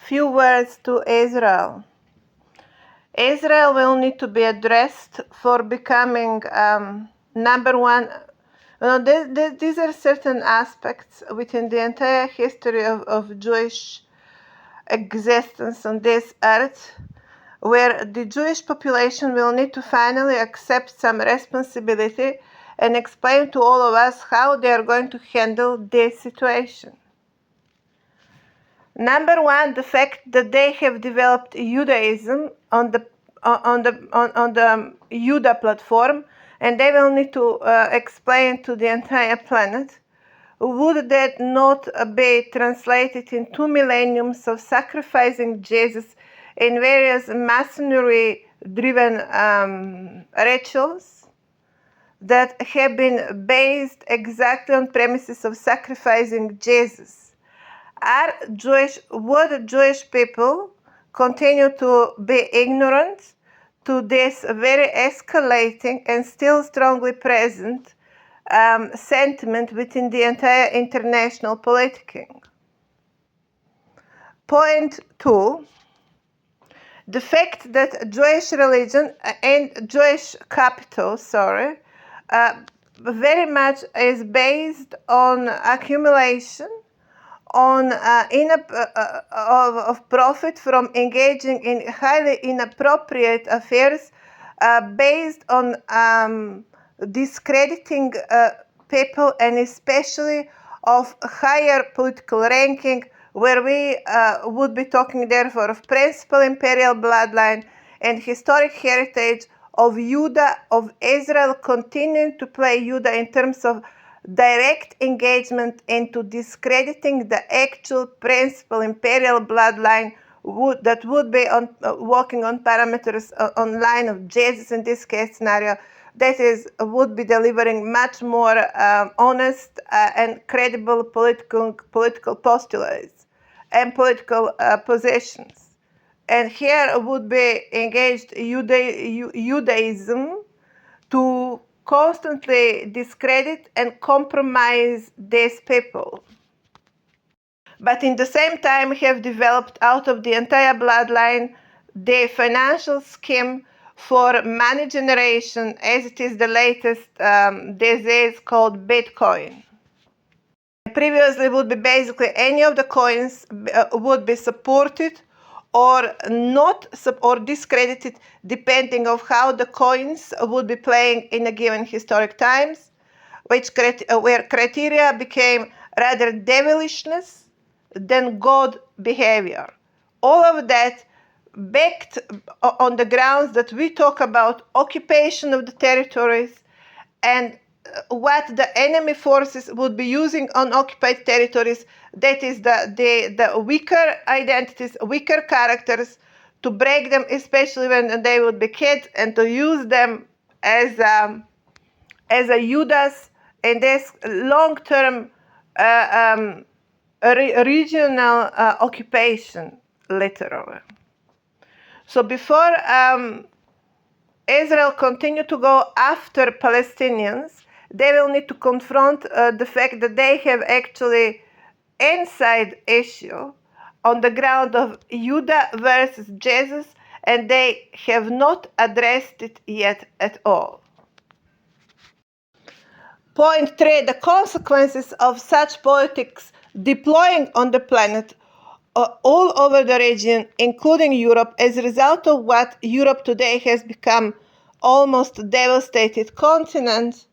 few words to Israel. Israel will need to be addressed for becoming number one. These are certain aspects within the entire history of Jewish existence on this earth where the Jewish population will need to finally accept some responsibility and explain to all of us how they are going to handle this situation. Number one, the fact that they have developed Judaism on the Judah platform, and they will need to explain to the entire planet. Would that not be translated in 2 millenniums of sacrificing Jesus in various masonry-driven rituals that have been based exactly on premises of sacrificing Jesus? Would Jewish people continue to be ignorant to this very escalating and still strongly present sentiment within the entire international politicking? Point 2, the fact that Jewish religion and Jewish capital, very much is based on accumulation of profit from engaging in highly inappropriate affairs based on discrediting people, and especially of higher political ranking, where we would be talking therefore of principal imperial bloodline and historic heritage of Judah, of Israel continuing to play Judah in terms of direct engagement into discrediting the actual principal imperial bloodline that would be walking on parameters on line of Jesus in this case scenario, that is, would be delivering much more honest and credible political postulates and political positions. And here would be engaged Judaism to constantly discredit and compromise these people. But in the same time have developed out of the entire bloodline the financial scheme for money generation, as it is the latest disease called Bitcoin. Previously would be basically any of the coins would be supported or not, or discredited, depending on how the coins would be playing in a given historic times, where criteria became rather devilishness than God behavior. All of that backed on the grounds that we talk about occupation of the territories and what the enemy forces would be using on occupied territories, that is the weaker identities, weaker characters, to break them, especially when they would be kids, and to use them as a Judas in this long-term regional occupation, literally. So before Israel continue to go after Palestinians, they will need to confront the fact that they have actually inside issue on the ground of Judah versus Jesus, and they have not addressed it yet at all. Point 3, the consequences of such politics deploying on the planet all over the region, including Europe, as a result of what Europe today has become almost devastated continent,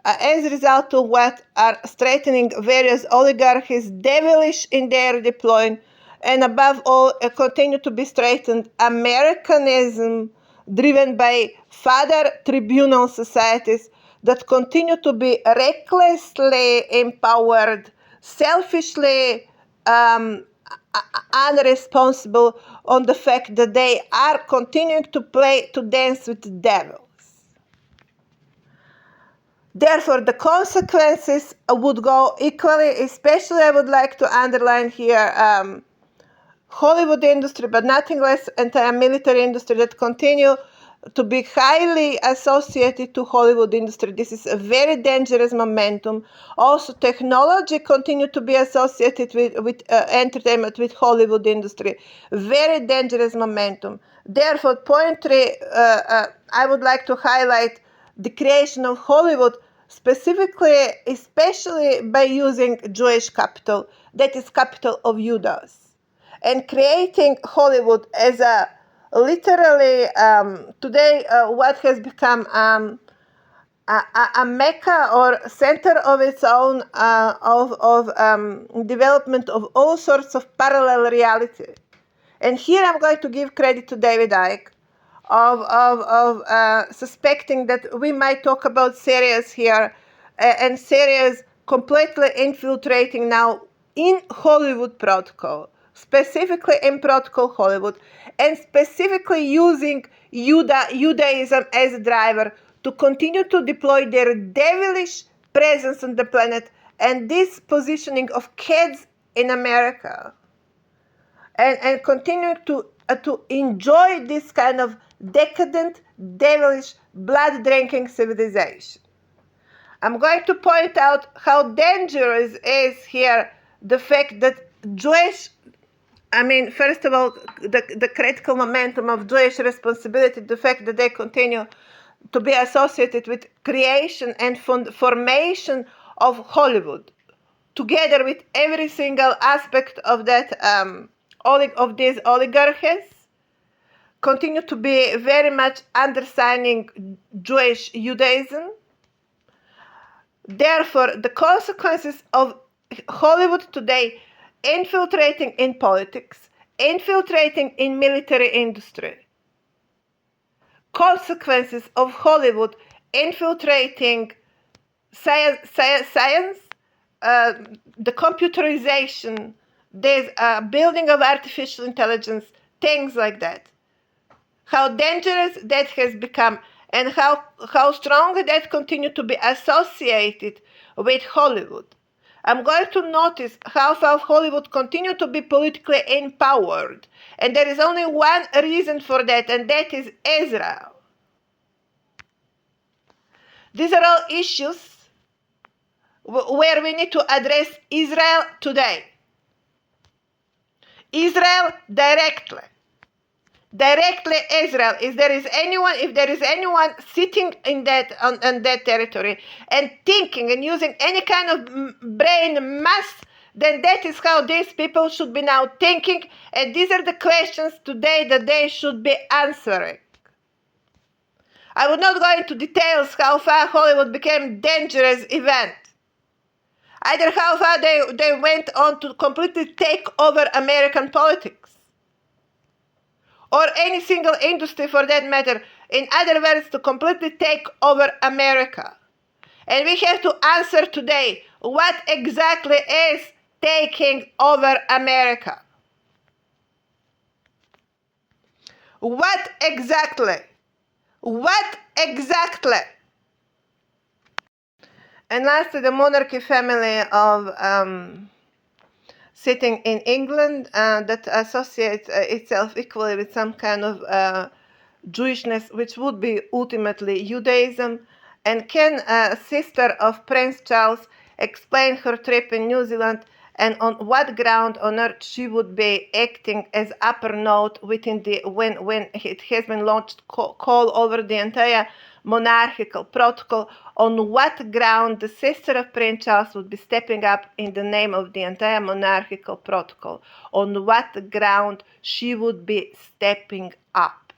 as a result of what are strengthening various oligarchies, devilish in their deploying, and above all, continue to be strengthened Americanism driven by father tribunal societies that continue to be recklessly empowered, selfishly unresponsible on the fact that they are continuing to dance with the devils. Therefore, the consequences would go equally, especially I would like to underline here Hollywood industry, but nothing less entire military industry that continue to be highly associated to Hollywood industry. This is a very dangerous momentum. Also, technology continue to be associated with entertainment, with Hollywood industry. Very dangerous momentum. Therefore, point three, I would like to highlight the creation of Hollywood, specifically, especially by using Jewish capital, that is capital of Judas, and creating Hollywood as a literally today what has become a mecca or center of its own of development of all sorts of parallel reality. And here I'm going to give credit to David Icke of suspecting that we might talk about series here and series completely infiltrating now in Hollywood protocol, specifically in protocol Hollywood, and specifically using Judaism as a driver to continue to deploy their devilish presence on the planet and this positioning of kids in America, and continue to enjoy this kind of decadent, devilish, blood-drinking civilization. I'm going to point out how dangerous is here the fact that first of all, the critical momentum of Jewish responsibility, the fact that they continue to be associated with creation and formation of Hollywood, together with every single aspect of that of these oligarchies, continue to be very much undersigning Jewish Judaism. Therefore, the consequences of Hollywood today infiltrating in politics, infiltrating in military industry, consequences of Hollywood infiltrating science, the computerization, there's building of artificial intelligence, things like that. How dangerous that has become, and how strong that continues to be associated with Hollywood. I'm going to notice how far Hollywood continue to be politically empowered, and there is only one reason for that, and that is Israel. These are all issues where we need to address Israel today. Israel directly Israel. If there is anyone sitting in that on that territory and thinking and using any kind of brain mass, then that is how these people should be now thinking, and these are the questions today that they should be answering. I would not go into details how far Hollywood became dangerous event, either how far they went on to completely take over American politics, or any single industry for that matter. In other words, to completely take over America. And we have to answer today, what exactly is taking over America? What exactly? What exactly? And lastly, the monarchy family of sitting in England that associates itself equally with some kind of Jewishness, which would be ultimately Judaism. And can a sister of Prince Charles explain her trip in New Zealand and on what ground on earth she would be acting as upper note within the when it has been launched call over the entire monarchical protocol? On what ground the sister of Prince Charles would be stepping up in the name of the entire monarchical protocol? On what ground she would be stepping up?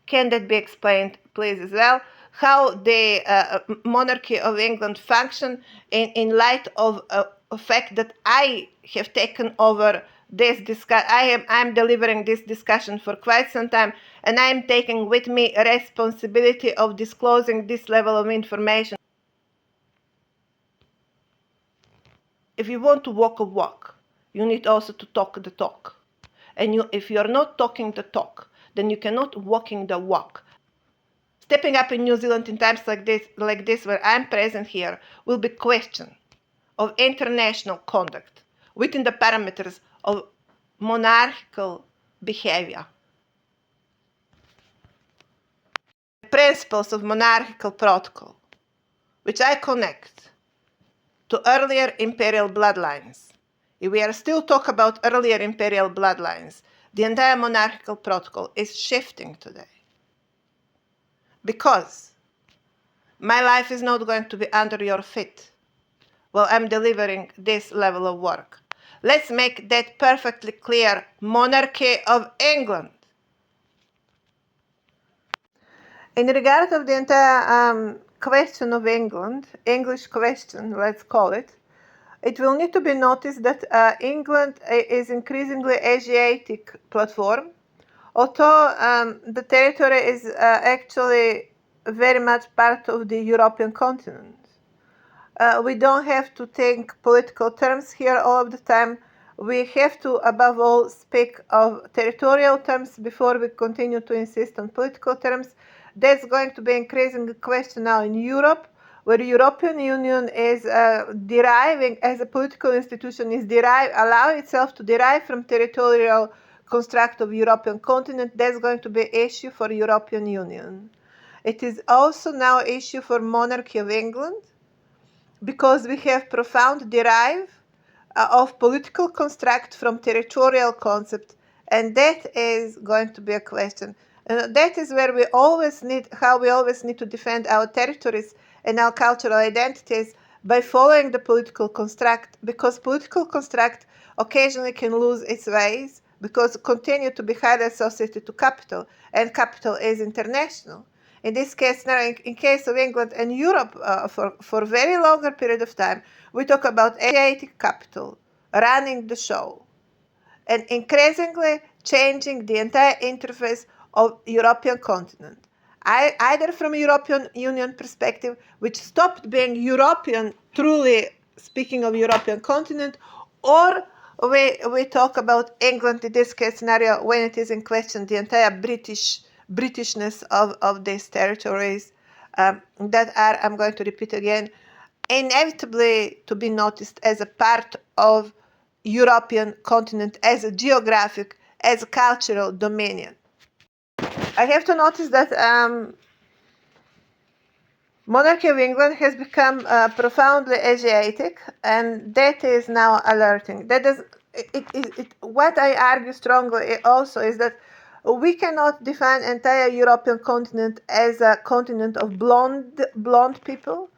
Can that be explained, please, as well? How the monarchy of England function in light of the fact that I have taken over this discussion. I'm delivering this discussion for quite some time, and I'm taking with me a responsibility of disclosing this level of information. If you want to walk a walk, you need also to talk the talk. And if you're not talking the talk, then you cannot walking the walk. Stepping up in New Zealand in times like this where I'm present here, will be question of international conduct within the parameters of monarchical behavior. principles of monarchical protocol, which I connect to earlier imperial bloodlines. If we are still talking about earlier imperial bloodlines, the entire monarchical protocol is shifting today. Because my life is not going to be under your feet while I'm delivering this level of work. Let's make that perfectly clear. Monarchy of England. In regard of the entire question of England, English question, let's call it, it will need to be noticed that England is increasingly Asiatic platform, although the territory is actually very much part of the European continent. We don't have to think political terms here all of the time. We have to, above all, speak of territorial terms before we continue to insist on political terms. That's going to be increasing the question now in Europe, where the European Union is deriving, as a political institution, allow itself to derive from territorial construct of European continent. That's going to be an issue for European Union. It is also now an issue for monarchy of England, because we have profound derive of political construct from territorial concept, and that is going to be a question. That is where we always need to defend our territories and our cultural identities by following the political construct, because political construct occasionally can lose its ways because continue to be highly associated to capital, and capital is international. In this case, now in case of England and Europe, for a very longer period of time, we talk about Asiatic capital running the show and increasingly changing the entire interface of European continent. Either from a European Union perspective, which stopped being European, truly speaking of European continent, or we talk about England in this case scenario when it is in question the entire Britishness of these territories that are, I'm going to repeat again, inevitably to be noticed as a part of European continent, as a geographic, as a cultural dominion. I have to notice that monarchy of England has become profoundly Asiatic, and that is now alerting. That is, what I argue strongly also is that we cannot define entire European continent as a continent of blonde people.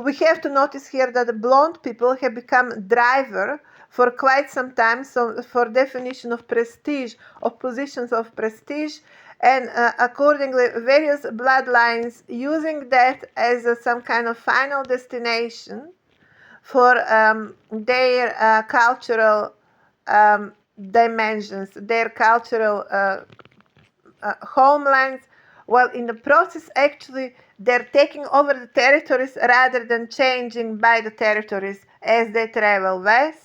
We have to notice here that the blonde people have become driver for quite some time, so for definition of prestige, of positions of prestige, and accordingly various bloodlines using that as some kind of final destination for their cultural dimensions, their cultural homelands, while in the process actually they're taking over the territories rather than changing by the territories as they travel west.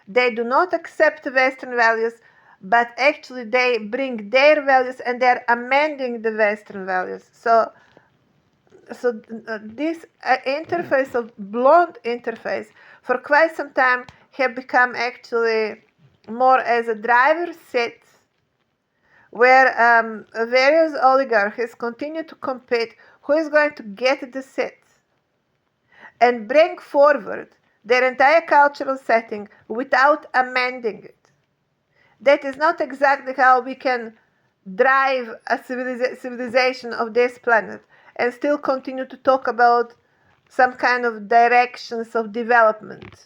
They do not accept Western values, but actually they bring their values and they're amending the Western values. So this interface of blonde interface for quite some time have become actually more as a driver's seat, where various oligarchs continue to compete who is going to get the seat and bring forward their entire cultural setting without amending it. That is not exactly how we can drive a civilization of this planet and still continue to talk about some kind of directions of development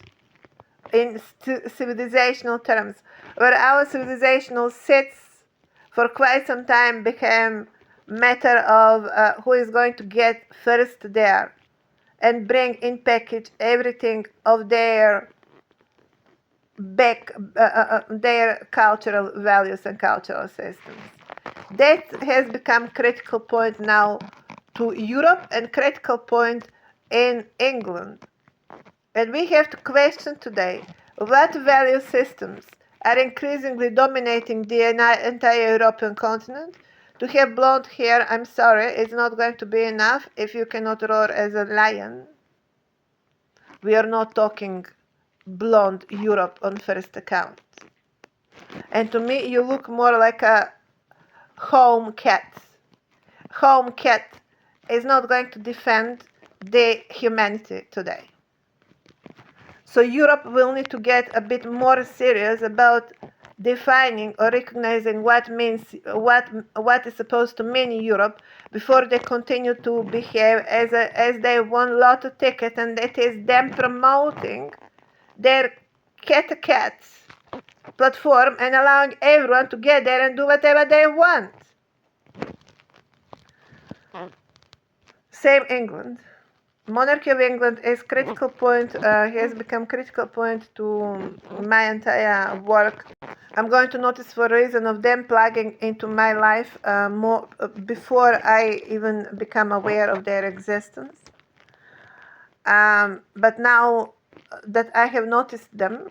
in civilizational terms, where our civilizational sets for quite some time became matter of who is going to get first there and bring in package everything of their their cultural values and cultural systems. That has become critical point now to Europe and critical point in England. And we have to question today what value systems are increasingly dominating the entire European continent. To have blonde hair, I'm sorry, it's not going to be enough if you cannot roar as a lion. We are not talking blonde Europe on first account. And to me, you look more like a home cat. home cat is not going to defend the humanity today. So Europe will need to get a bit more serious about defining or recognizing what is supposed to mean Europe before they continue to behave as they won lotto ticket, and it is them promoting their cats platform and allowing everyone to get there and do whatever they want. Same England. Monarchy of England is critical point, has become critical point to my entire work. I'm going to notice for reason of them plugging into my life more before I even become aware of their existence. But now that I have noticed them,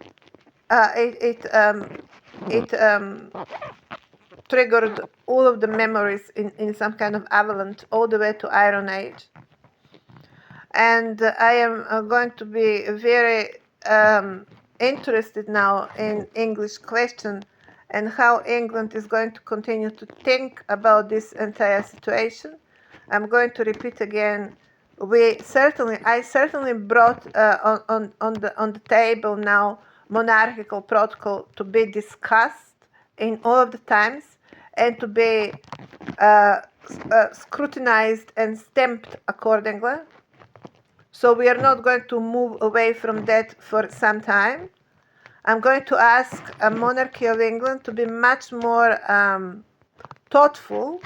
it triggered all of the memories in some kind of avalanche all the way to Iron Age. And I am going to be very interested now in English question and how England is going to continue to think about this entire situation. I'm going to repeat again. I certainly brought on the table now monarchical protocol to be discussed in all of the times and to be scrutinized and stamped accordingly. So we are not going to move away from that for some time. I'm going to ask a monarchy of England to be much more thoughtful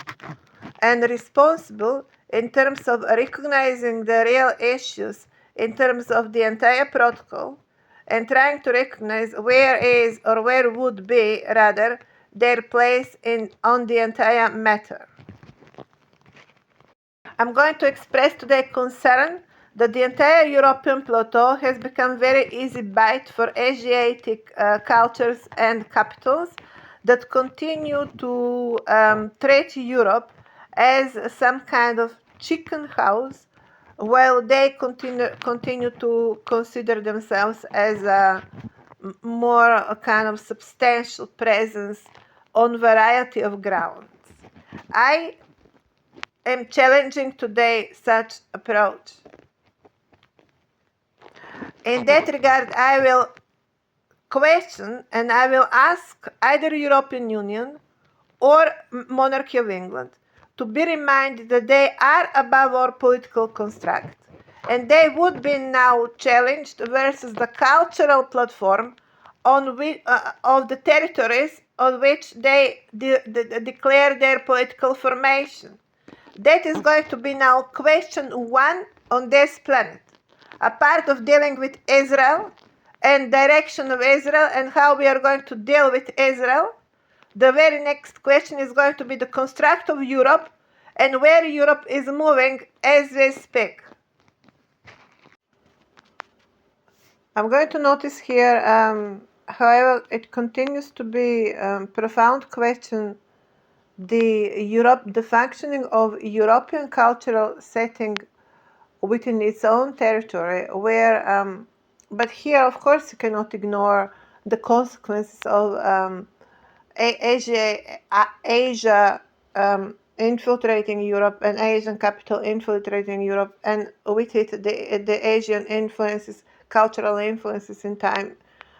and responsible in terms of recognizing the real issues in terms of the entire protocol and trying to recognize where is or where would be rather their place on the entire matter. I'm going to express today concern that the entire European plateau has become very easy bite for Asiatic cultures and capitals that continue to treat Europe as some kind of chicken house, while they continue to consider themselves as a more kind of substantial presence on variety of grounds. I am challenging today such approach. In that regard, I will question and I will ask either European Union or Monarchy of England to be reminded that they are above our political construct, and they would be now challenged versus the cultural platform of the territories on which they declare their political formation. That is going to be now question one on this planet. A part of dealing with Israel and direction of Israel and how we are going to deal with Israel. The very next question is going to be the construct of Europe and where Europe is moving as we speak. I'm going to notice here, however, it continues to be a profound question, the functioning of European cultural setting within its own territory, where, but here, of course, you cannot ignore the consequences of Asia infiltrating Europe and Asian capital infiltrating Europe, and with it the Asian influences, cultural influences in time,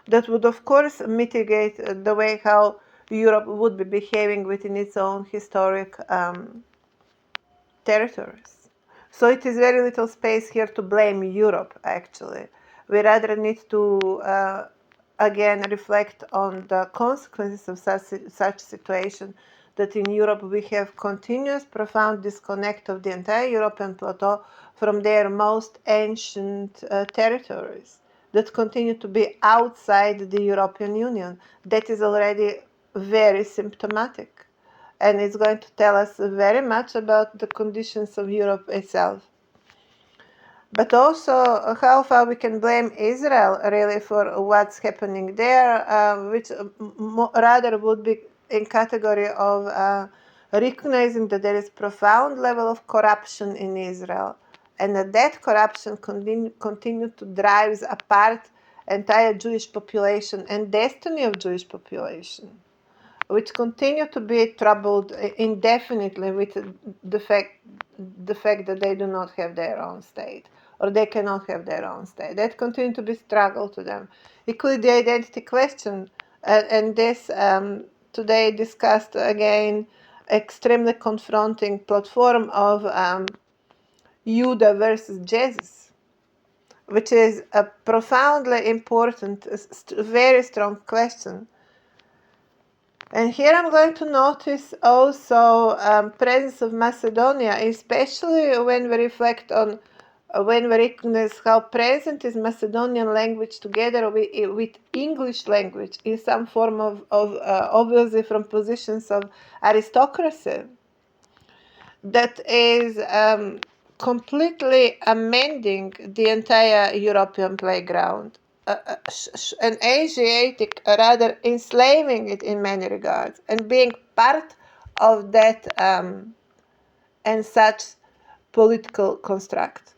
that would of course mitigate the way how Europe would be behaving within its own historic territories. So it is very little space here to blame Europe, actually. We rather need to again reflect on the consequences of such situation, that in Europe we have continuous profound disconnect of the entire European plateau from their most ancient territories that continue to be outside the European Union. That is already very symptomatic, and it's going to tell us very much about the conditions of Europe itself. But also how far we can blame Israel really for what's happening there, which rather would be in category of recognizing that there is profound level of corruption in Israel, and that corruption continue to drive apart entire Jewish population and destiny of Jewish population. which continue to be troubled indefinitely with the fact that they do not have their own state, or they cannot have their own state. That continue to be struggle to them. Equally, the identity question, and this today discussed again, extremely confronting platform of Judah versus Jesus, which is a profoundly important, very strong question. And here I'm going to notice also presence of Macedonia, especially when we reflect on, when we recognize how present is Macedonian language together with English language in some form of obviously from positions of aristocracy, that is completely amending the entire European playground. An Asiatic, rather enslaving it in many regards, and being part of that and such political construct.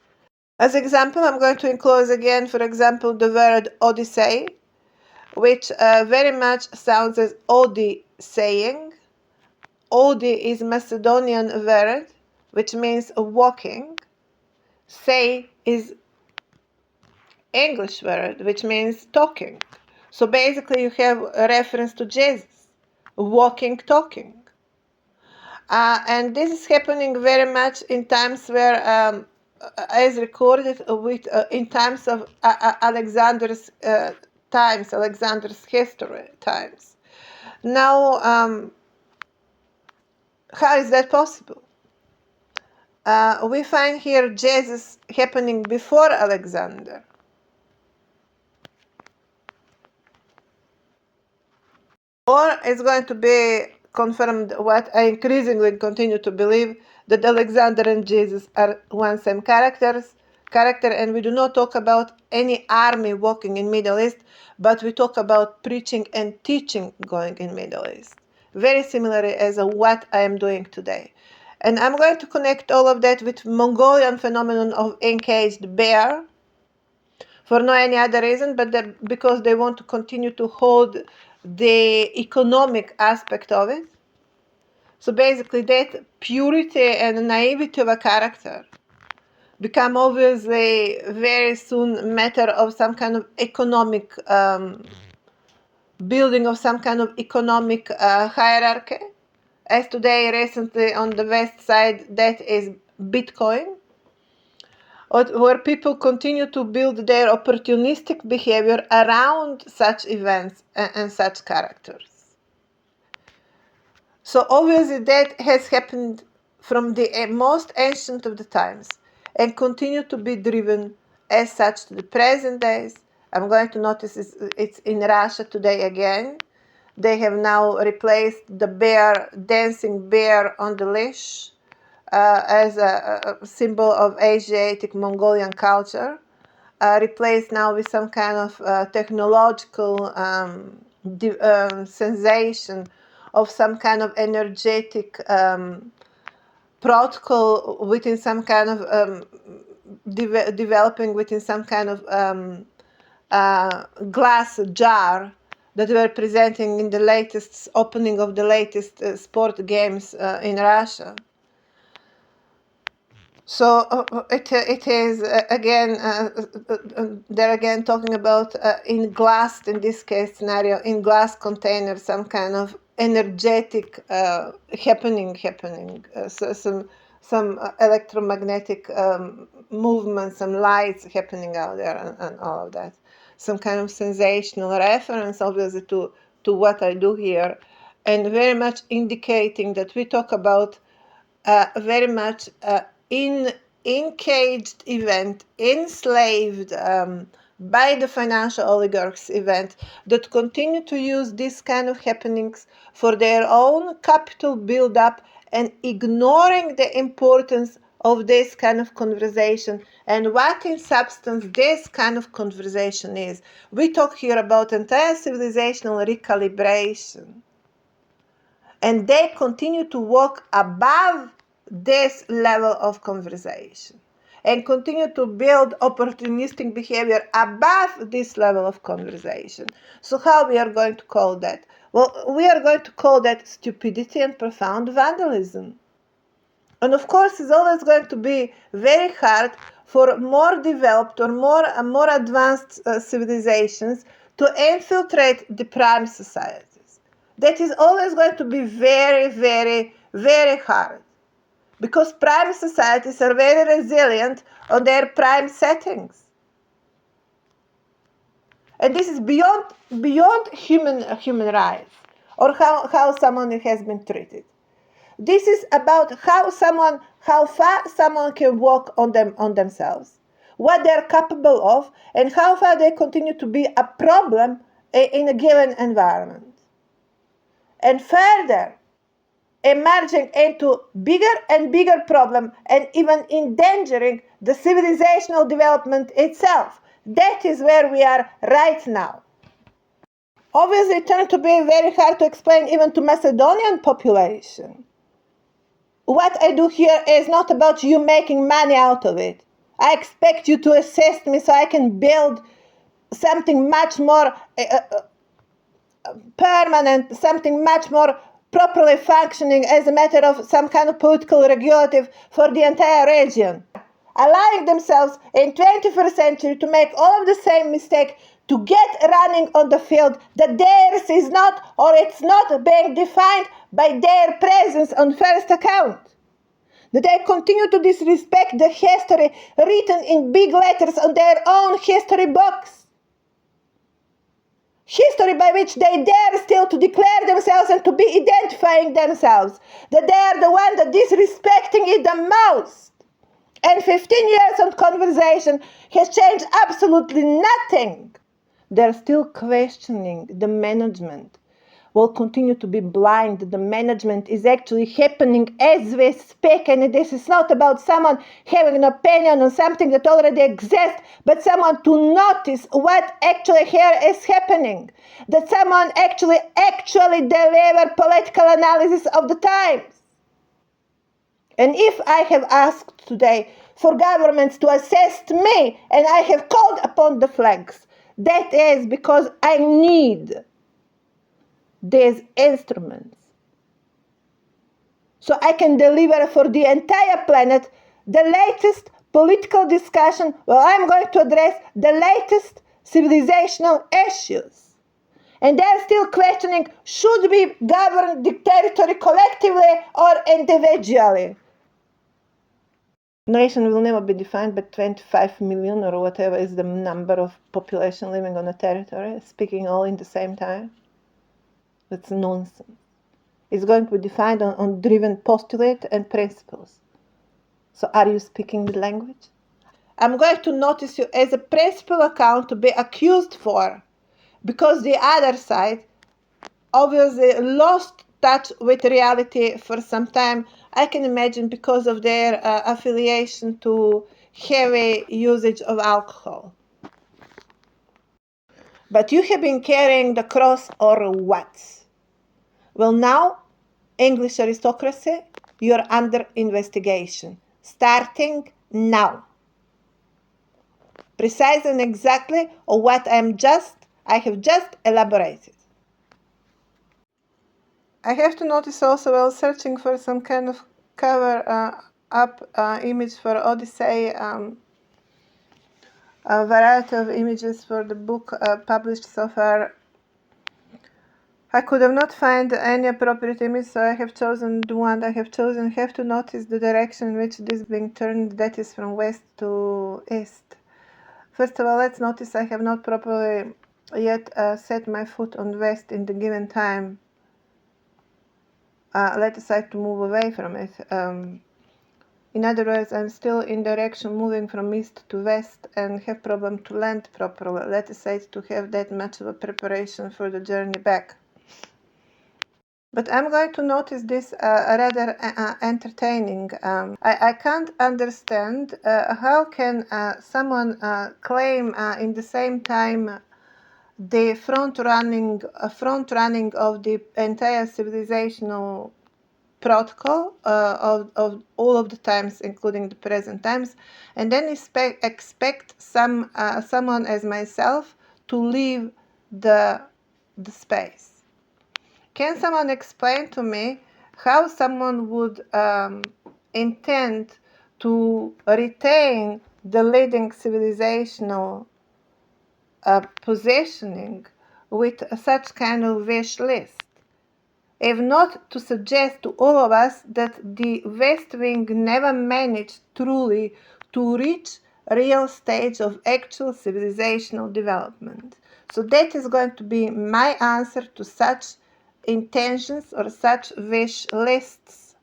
As example, I'm going to enclose again, for example, the word Odyssey, which very much sounds as Odi saying. Odi is Macedonian word, which means walking. Say is English word, which means talking. So basically you have a reference to Jesus, walking, talking. And this is happening very much in times where, as recorded with in times of Alexander's times, Alexander's history times. Now, how is that possible? We find here Jesus happening before Alexander. Or it's going to be confirmed what I increasingly continue to believe, that Alexander and Jesus are one same character, and we do not talk about any army walking in Middle East, but we talk about preaching and teaching going in Middle East. Very similarly as what I am doing today. And I'm going to connect all of that with Mongolian phenomenon of encaged bear, for no any other reason but because they want to continue to hold the economic aspect of it. So basically that purity and naivety of a character become obviously very soon matter of some kind of economic building of some kind of economic hierarchy. As today recently on the west side, that is Bitcoin, where people continue to build their opportunistic behavior around such events and such characters. So obviously that has happened from the most ancient of the times and continue to be driven as such to the present days. I'm going to notice it's in Russia today again. They have now replaced the bear, dancing bear on the leash, as a symbol of Asiatic Mongolian culture, replaced now with some kind of technological sensation of some kind of energetic protocol within some kind of developing within some kind of glass jar that were presenting in the latest opening of the latest sport games in Russia. So it is again, they're again talking about in glass, in this case scenario, in glass container, some kind of energetic happening, so some electromagnetic movement, some lights happening out there, and all of that. Some kind of sensational reference, obviously, to what I do here, and very much indicating that we talk about very much in encaged event, enslaved by the financial oligarchs event, that continue to use these kind of happenings for their own capital build-up and ignoring the importance of this kind of conversation and what in substance this kind of conversation is. We talk here about entire civilizational recalibration. And they continue to walk above this level of conversation and continue to build opportunistic behavior above this level of conversation. So how we are going to call that? Well, we are going to call that stupidity and profound vandalism. And of course, it's always going to be very hard for more developed or more advanced civilizations to infiltrate the prime societies. That is always going to be very, very, very hard. Because prime societies are very resilient on their prime settings. And this is beyond human rights or how someone has been treated. This is about how far someone can walk on themselves, what they're capable of, and how far they continue to be a problem in a given environment. And further, emerging into bigger and bigger problem and even endangering the civilizational development itself. That is where we are right now. Obviously, it turned to be very hard to explain even to Macedonian population. What I do here is not about you making money out of it. I expect you to assist me so I can build something much more permanent, something much more properly functioning as a matter of some kind of political regulative for the entire region. Allowing themselves in 21st century to make all of the same mistake to get running on the field that theirs is not, or it's not being defined by their presence on first account. That they continue to disrespect the history written in big letters on their own history books. History by which they dare still to declare themselves and to be identifying themselves. That they are the one that disrespecting it the most. And 15 years of conversation has changed absolutely nothing. They're still questioning the management. Will continue to be blind. The management is actually happening as we speak, and this is not about someone having an opinion on something that already exists, but someone to notice what actually here is happening. That someone actually deliver political analysis of the times. And if I have asked today for governments to assist me, and I have called upon the flags, that is because I need these instruments. So I can deliver for the entire planet the latest political discussion. Well, I'm going to address the latest civilizational issues. And they're still questioning, should we govern the territory collectively or individually? Nation will never be defined by 25 million or whatever is the number of population living on a territory, speaking all in the same time. That's nonsense. It's going to be defined on driven postulate and principles. So are you speaking the language? I'm going to notice you as a principal account to be accused for, because the other side obviously lost touch with reality for some time. I can imagine because of their affiliation to heavy usage of alcohol. But you have been carrying the cross or what? Well, now, English aristocracy, you're under investigation, starting now. Precise and exactly of what I have just elaborated. I have to notice also while searching for some kind of cover up image for ODYSSAY, a variety of images for the book published so far. I could have not found any appropriate image, so I have chosen the one I have chosen. Have to notice the direction in which this is being turned, that is from west to east. First of all, let's notice I have not properly yet set my foot on west in the given time. Let decide to move away from it. In other words, I'm still in direction moving from east to west and have problem to land properly. Let decide to have that much of a preparation for the journey back. But I'm going to notice this rather entertaining. I can't understand how can someone claim in the same time the front running of the entire civilizational protocol of all of the times, including the present times, and then expect someone as myself to leave the space. Can someone explain to me how someone would intend to retain the leading civilizational positioning with such kind of wish list? If not to suggest to all of us that the West Wing never managed truly to reach a real stage of actual civilizational development. So that is going to be my answer to such intentions or such wish lists.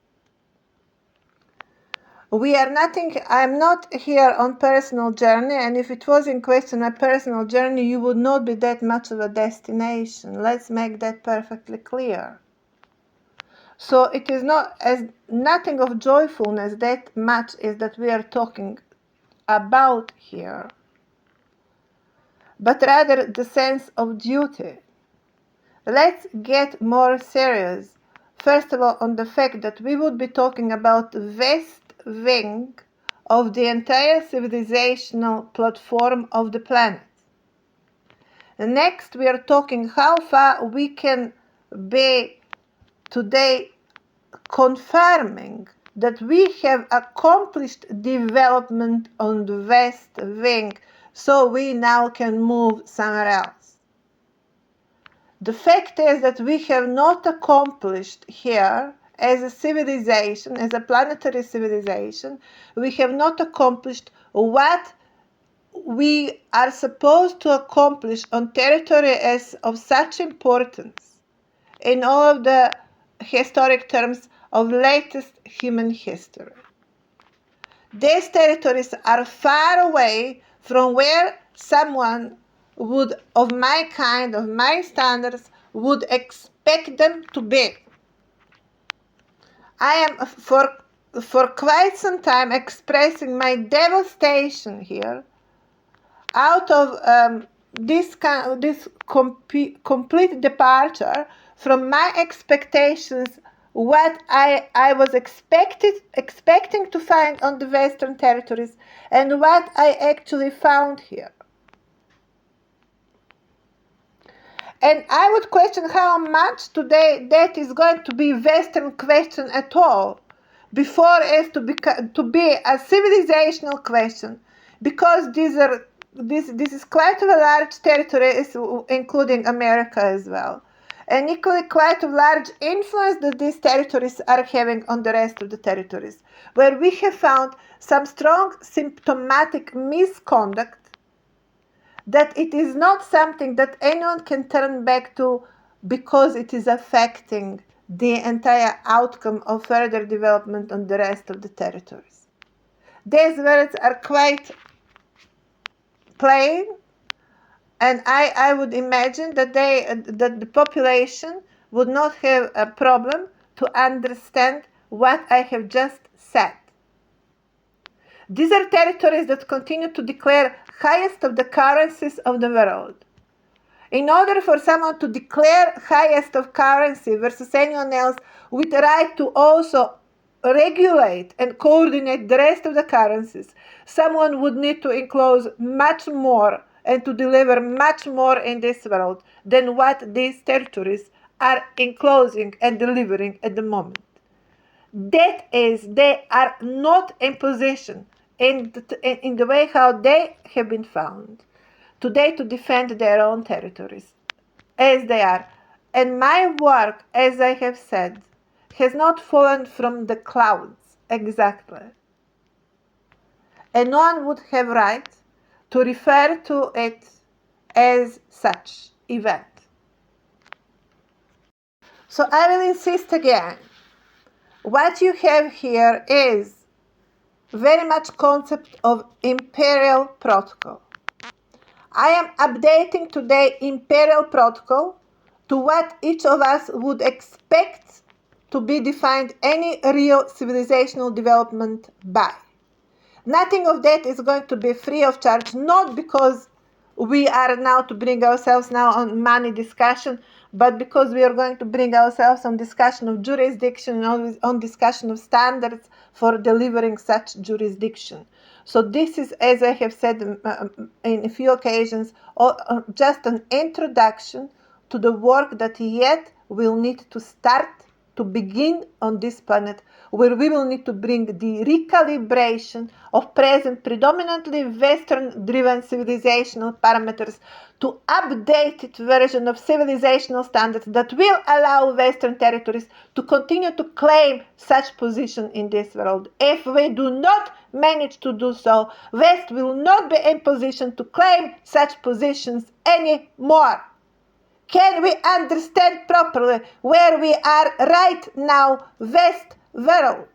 I'm not here on personal journey, and if it was in question my personal journey, you would not be that much of a destination. Let's make that perfectly clear. So it is not as nothing of joyfulness that much is that we are talking about here, but rather the sense of duty. Let's get more serious. First of all, on the fact that we would be talking about the West Wing of the entire civilizational platform of the planet. Next, we are talking how far we can be today confirming that we have accomplished development on the West Wing, so we now can move somewhere else. The fact is that we have not accomplished here as a civilization, as a planetary civilization, we have not accomplished what we are supposed to accomplish on territory as of such importance in all of the historic terms of latest human history. These territories are far away from where someone would, of my kind, of my standards, would expect them to be. I am for quite some time expressing my devastation here out of this complete departure from my expectations, what I was expecting to find on the Western territories, and what I actually found here. And I would question how much today that is going to be Western question at all, before it to be a civilizational question, because this is quite a large territory, including America as well, and equally quite a large influence that these territories are having on the rest of the territories, where we have found some strong symptomatic misconduct that it is not something that anyone can turn back to because it is affecting the entire outcome of further development on the rest of the territories. These words are quite plain, and I would imagine that the population would not have a problem to understand what I have just said. These are territories that continue to declare highest of the currencies of the world. In order for someone to declare highest of currency versus anyone else with the right to also regulate and coordinate the rest of the currencies, someone would need to enclose much more and to deliver much more in this world than what these territories are enclosing and delivering at the moment. That is, they are not in position in the way how they have been found today to defend their own territories as they are. And my work, as I have said, has not fallen from the clouds exactly. And no one would have right to refer to it as such event. So I will insist again. What you have here is very much concept of imperial protocol. I am updating today imperial protocol to what each of us would expect to be defined any real civilizational development by. Nothing of that is going to be free of charge, not because we are now to bring ourselves now on money discussion, but because we are going to bring ourselves on discussion of jurisdiction, on discussion of standards for delivering such jurisdiction. So this is, as I have said in a few occasions, just an introduction to the work that yet will need to start to begin on this planet, where we will need to bring the recalibration of present predominantly Western-driven civilizational parameters to updated version of civilizational standards that will allow Western territories to continue to claim such position in this world. If we do not manage to do so, West will not be in position to claim such positions anymore. Can we understand properly where we are right now, West world?